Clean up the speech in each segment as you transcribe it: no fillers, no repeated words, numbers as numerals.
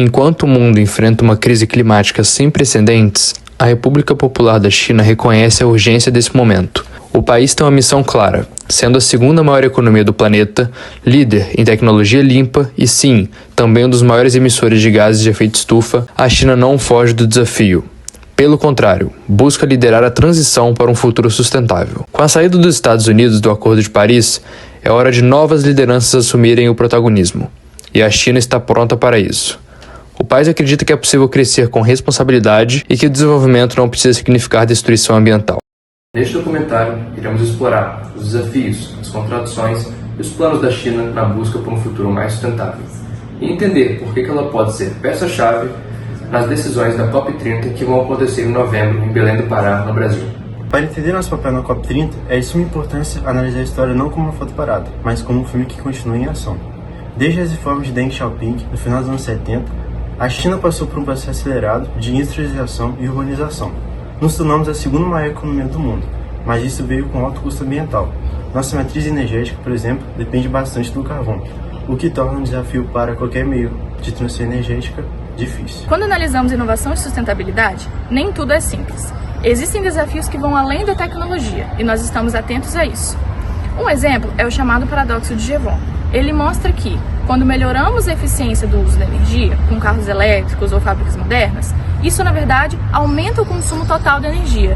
Enquanto o mundo enfrenta uma crise climática sem precedentes, a República Popular da China reconhece a urgência desse momento. O país tem uma missão clara, sendo a segunda maior economia do planeta, líder em tecnologia limpa e, sim, também um dos maiores emissores de gases de efeito estufa, a China não foge do desafio. Pelo contrário, busca liderar a transição para um futuro sustentável. Com a saída dos Estados Unidos do Acordo de Paris, é hora de novas lideranças assumirem o protagonismo. E a China está pronta para isso. O país acredita que é possível crescer com responsabilidade e que o desenvolvimento não precisa significar destruição ambiental. Neste documentário, iremos explorar os desafios, as contradições e os planos da China na busca por um futuro mais sustentável. E entender por que ela pode ser peça-chave nas decisões da COP30 que vão acontecer em novembro em Belém do Pará, no Brasil. Para entender nosso papel na COP30, é de suma importância analisar a história não como uma foto parada, mas como um filme que continua em ação. Desde as reformas de Deng Xiaoping, no final dos anos 70, a China passou por um processo acelerado de industrialização e urbanização. Nos tornamos a segunda maior economia do mundo, mas isso veio com alto custo ambiental. Nossa matriz energética, por exemplo, depende bastante do carvão, o que torna um desafio para qualquer meio de transição energética difícil. Quando analisamos inovação e sustentabilidade, nem tudo é simples. Existem desafios que vão além da tecnologia e nós estamos atentos a isso. Um exemplo é o chamado paradoxo de Jevon. Ele mostra que, quando melhoramos a eficiência do uso da energia, com carros elétricos ou fábricas modernas, isso, na verdade, aumenta o consumo total de energia.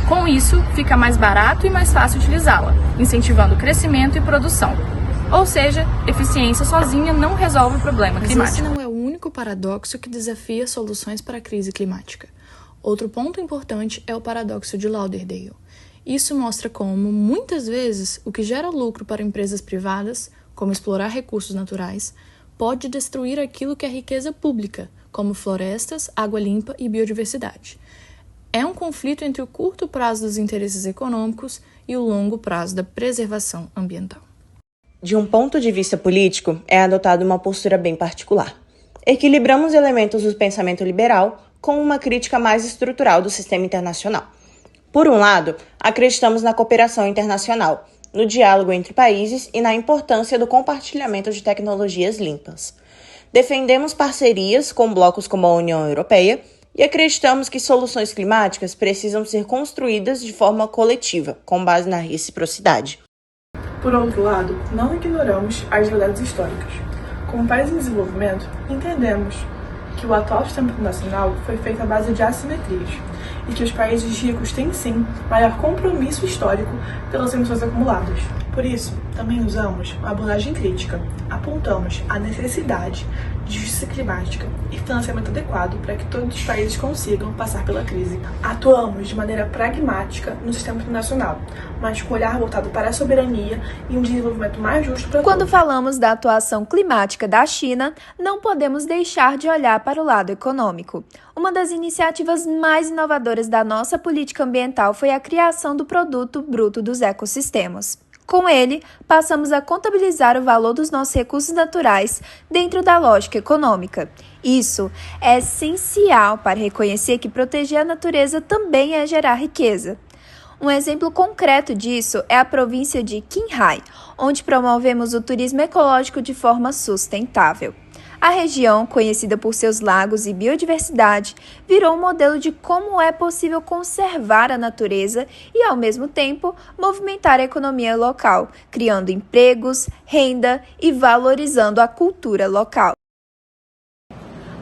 Com isso, fica mais barato e mais fácil utilizá-la, incentivando o crescimento e produção. Ou seja, eficiência sozinha não resolve o problema climático. Mas esse não é o único paradoxo que desafia soluções para a crise climática. Outro ponto importante é o paradoxo de Lauderdale. Isso mostra como, muitas vezes, o que gera lucro para empresas privadas, como explorar recursos naturais, pode destruir aquilo que é riqueza pública, como florestas, água limpa e biodiversidade. É um conflito entre o curto prazo dos interesses econômicos e o longo prazo da preservação ambiental. De um ponto de vista político, é adotada uma postura bem particular. Equilibramos elementos do pensamento liberal com uma crítica mais estrutural do sistema internacional. Por um lado, acreditamos na cooperação internacional, no diálogo entre países e na importância do compartilhamento de tecnologias limpas. Defendemos parcerias com blocos como a União Europeia e acreditamos que soluções climáticas precisam ser construídas de forma coletiva, com base na reciprocidade. Por outro lado, não ignoramos as verdades históricas. Como país em desenvolvimento, entendemos que o atual sistema internacional foi feito à base de assimetrias e que os países ricos têm, sim, maior compromisso histórico pelas emissões acumuladas. Por isso, também usamos uma abordagem crítica. Apontamos a necessidade de justiça climática e financiamento adequado para que todos os países consigam passar pela crise. Atuamos de maneira pragmática no sistema internacional, mas com olhar voltado para a soberania e um desenvolvimento mais justo para todos. Quando falamos da atuação climática da China, não podemos deixar de olhar para o lado econômico. Uma das iniciativas mais inovadoras da nossa política ambiental foi a criação do Produto Bruto dos Ecossistemas. Com ele, passamos a contabilizar o valor dos nossos recursos naturais dentro da lógica econômica. Isso é essencial para reconhecer que proteger a natureza também é gerar riqueza. Um exemplo concreto disso é a província de Qinghai, onde promovemos o turismo ecológico de forma sustentável. A região, conhecida por seus lagos e biodiversidade, virou um modelo de como é possível conservar a natureza e, ao mesmo tempo, movimentar a economia local, criando empregos, renda e valorizando a cultura local.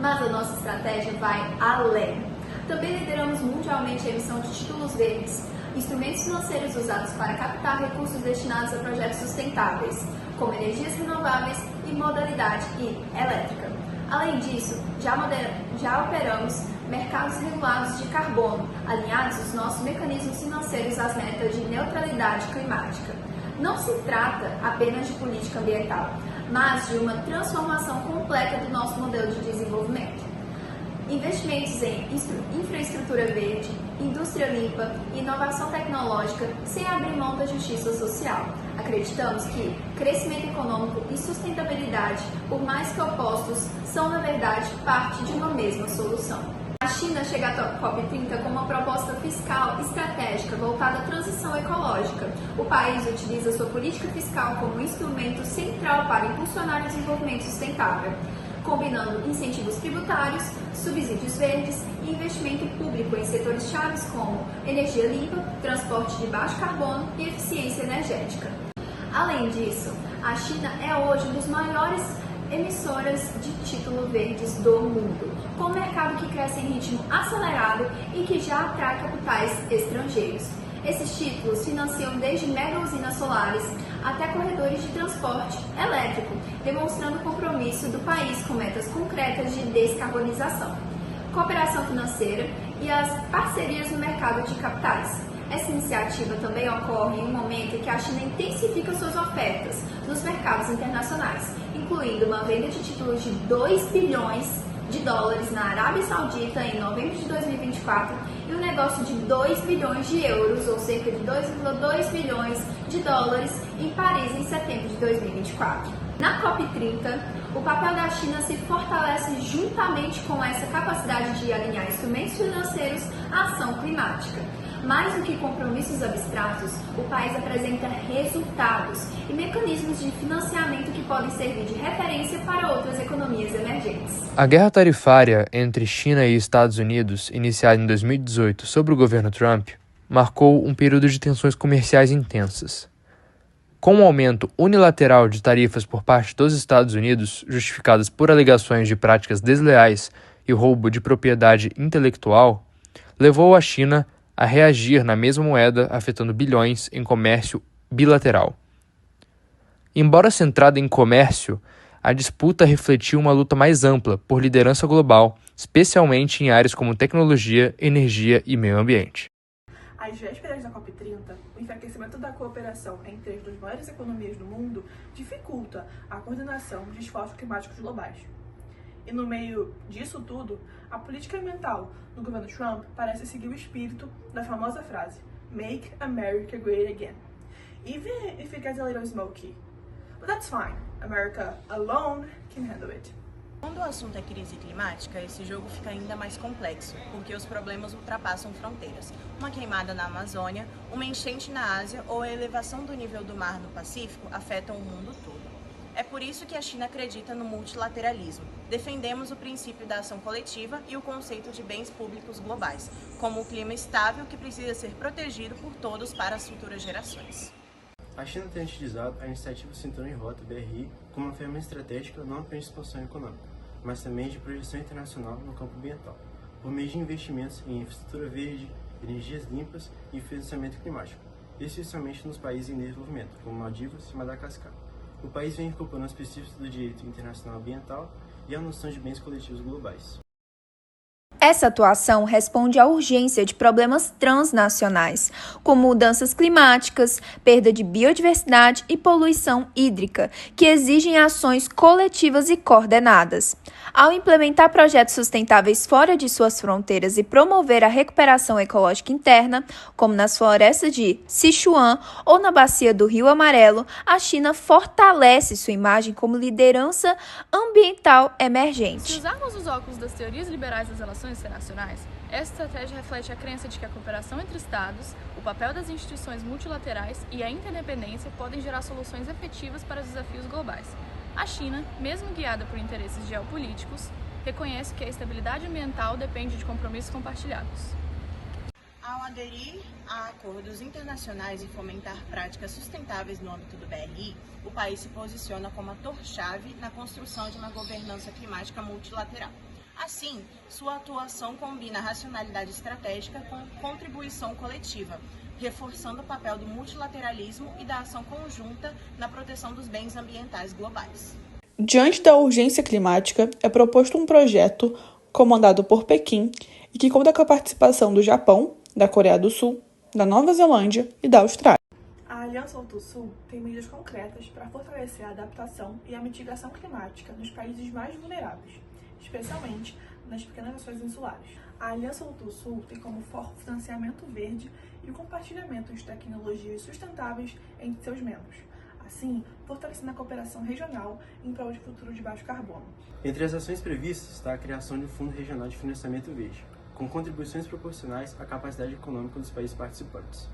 Mas a nossa estratégia vai além. Também lideramos mundialmente a emissão de títulos verdes, instrumentos financeiros usados para captar recursos destinados a projetos sustentáveis, como energias renováveis e modalidade elétrica. Além disso, já operamos mercados regulados de carbono, alinhados os nossos mecanismos financeiros às metas de neutralidade climática. Não se trata apenas de política ambiental, mas de uma transformação completa do nosso modelo de desenvolvimento. Investimentos em infraestrutura verde, indústria limpa, inovação tecnológica, sem abrir mão da justiça social. Acreditamos que crescimento econômico e sustentabilidade, por mais que opostos, são, na verdade, parte de uma mesma solução. A China chega à COP30 com uma proposta fiscal estratégica voltada à transição ecológica. O país utiliza sua política fiscal como instrumento central para impulsionar o desenvolvimento sustentável. combinando incentivos tributários, subsídios verdes e investimento público em setores chaves como energia limpa, transporte de baixo carbono e eficiência energética. Além disso, a China é hoje um dos maiores emissoras de títulos verdes do mundo, com um mercado que cresce em ritmo acelerado e que já atrai capitais estrangeiros. Esses títulos financiam desde mega usinas solares até corredores de transporte elétrico, demonstrando o compromisso do país com metas concretas de descarbonização, cooperação financeira e as parcerias no mercado de capitais. Essa iniciativa também ocorre em um momento em que a China intensifica suas ofertas nos mercados internacionais, incluindo uma venda de títulos de 2 bilhões de dólares na Arábia Saudita em novembro de 2024 e um negócio de 2 bilhões de euros, ou cerca de 2,2 bilhões de dólares, em Paris em setembro de 2024. Na COP30, o papel da China se fortalece juntamente com essa capacidade de alinhar instrumentos financeiros à ação climática. Mais do que compromissos abstratos, o país apresenta resultados e mecanismos de financiamento que podem servir de referência para outras economias emergentes. A guerra tarifária entre China e Estados Unidos, iniciada em 2018 sob o governo Trump, marcou um período de tensões comerciais intensas. Com o aumento unilateral de tarifas por parte dos Estados Unidos, justificadas por alegações de práticas desleais e roubo de propriedade intelectual, levou a China a reagir na mesma moeda, afetando bilhões em comércio bilateral. Embora centrada em comércio, a disputa refletiu uma luta mais ampla por liderança global, especialmente em áreas como tecnologia, energia e meio ambiente. Às vésperas da COP30, o enfraquecimento da cooperação entre as duas maiores economias do mundo dificulta a coordenação de esforços climáticos globais. E no meio disso tudo, a política ambiental do governo Trump parece seguir o espírito da famosa frase "Make America Great Again", even if it gets a little smoky. But that's fine, America alone can handle it. Quando o assunto é crise climática, esse jogo fica ainda mais complexo, porque os problemas ultrapassam fronteiras. Uma queimada na Amazônia, uma enchente na Ásia ou a elevação do nível do mar no Pacífico afetam o mundo todo. É por isso que a China acredita no multilateralismo. Defendemos o princípio da ação coletiva e o conceito de bens públicos globais, como o clima estável que precisa ser protegido por todos para as futuras gerações. A China tem utilizado a iniciativa Cinturão em Rota, BRI, como uma ferramenta estratégica não apenas de expansão econômica, mas também de projeção internacional no campo ambiental, por meio de investimentos em infraestrutura verde, energias limpas e financiamento climático, especialmente nos países em desenvolvimento, como Maldivas e Madagascar. O país vem incorporando os princípios do direito internacional ambiental e a noção de bens coletivos globais. Essa atuação responde à urgência de problemas transnacionais, como mudanças climáticas, perda de biodiversidade e poluição hídrica, que exigem ações coletivas e coordenadas. Ao implementar projetos sustentáveis fora de suas fronteiras e promover a recuperação ecológica interna, como nas florestas de Sichuan ou na bacia do Rio Amarelo, a China fortalece sua imagem como liderança ambiental emergente. Se usarmos os óculos das teorias liberais das relações internacionais, essa estratégia reflete a crença de que a cooperação entre Estados, o papel das instituições multilaterais e a interdependência podem gerar soluções efetivas para os desafios globais. A China, mesmo guiada por interesses geopolíticos, reconhece que a estabilidade ambiental depende de compromissos compartilhados. Ao aderir a acordos internacionais e fomentar práticas sustentáveis no âmbito do BRI, o país se posiciona como ator-chave na construção de uma governança climática multilateral. Assim, sua atuação combina a racionalidade estratégica com contribuição coletiva, reforçando o papel do multilateralismo e da ação conjunta na proteção dos bens ambientais globais. Diante da urgência climática, é proposto um projeto comandado por Pequim e que conta com a participação do Japão, da Coreia do Sul, da Nova Zelândia e da Austrália. A Aliança Auto-Sul tem medidas concretas para fortalecer a adaptação e a mitigação climática nos países mais vulneráveis, especialmente nas pequenas nações insulares. A Aliança Auto-Sul tem como foco o financiamento verde e o compartilhamento de tecnologias sustentáveis entre seus membros, assim fortalecendo a cooperação regional em prol de futuro de baixo carbono. Entre as ações previstas está a criação de um Fundo Regional de Financiamento Verde, com contribuições proporcionais à capacidade econômica dos países participantes.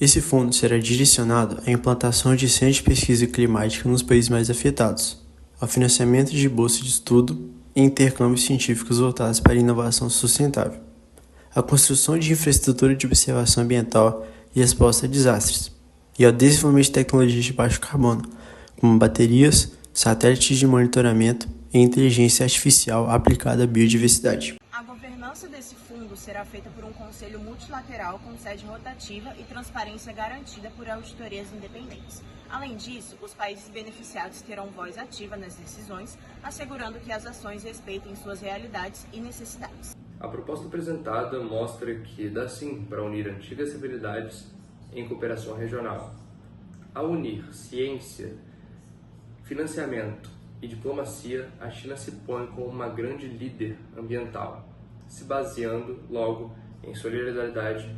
Esse fundo será direcionado à implantação de centros de pesquisa climática nos países mais afetados, ao financiamento de bolsas de estudo e intercâmbios científicos voltados para a inovação sustentável, à construção de infraestrutura de observação ambiental e resposta a desastres, e ao desenvolvimento de tecnologias de baixo carbono, como baterias, satélites de monitoramento e inteligência artificial aplicada à biodiversidade. A governança desse fundo será feita por um conselho multilateral com sede rotativa e transparência garantida por auditorias independentes. Além disso, os países beneficiados terão voz ativa nas decisões, assegurando que as ações respeitem suas realidades e necessidades. A proposta apresentada mostra que dá sim para unir antigas habilidades em cooperação regional. Ao unir ciência, financiamento e diplomacia, a China se põe como uma grande líder ambiental, se baseando logo em solidariedade,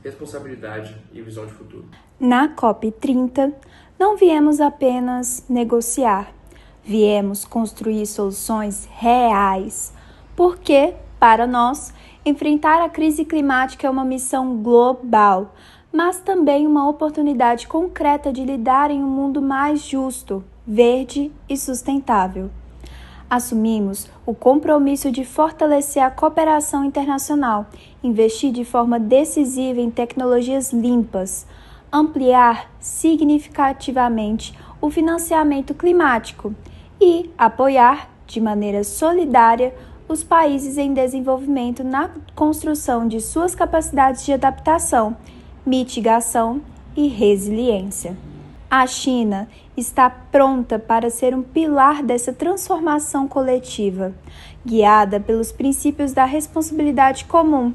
responsabilidade e visão de futuro. Na COP30, não viemos apenas negociar, viemos construir soluções reais, porque, para nós, enfrentar a crise climática é uma missão global, mas também uma oportunidade concreta de lidar em um mundo mais justo, verde e sustentável. Assumimos o compromisso de fortalecer a cooperação internacional, investir de forma decisiva em tecnologias limpas, ampliar significativamente o financiamento climático e apoiar, de maneira solidária, os países em desenvolvimento na construção de suas capacidades de adaptação, mitigação e resiliência. A China está pronta para ser um pilar dessa transformação coletiva, guiada pelos princípios da responsabilidade comum,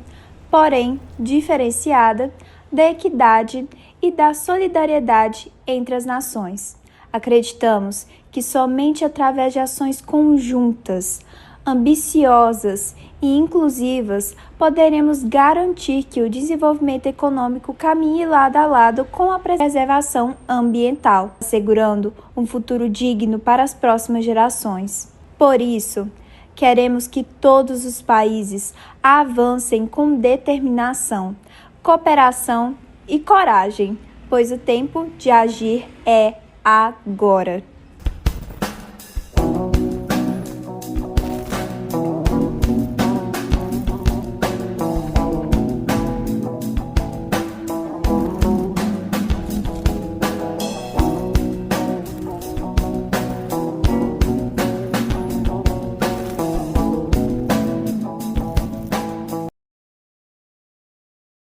porém diferenciada, da equidade e da solidariedade entre as nações. Acreditamos que somente através de ações conjuntas, ambiciosas e inclusivas, poderemos garantir que o desenvolvimento econômico caminhe lado a lado com a preservação ambiental, assegurando um futuro digno para as próximas gerações. Por isso, queremos que todos os países avancem com determinação, cooperação e coragem, pois o tempo de agir é agora.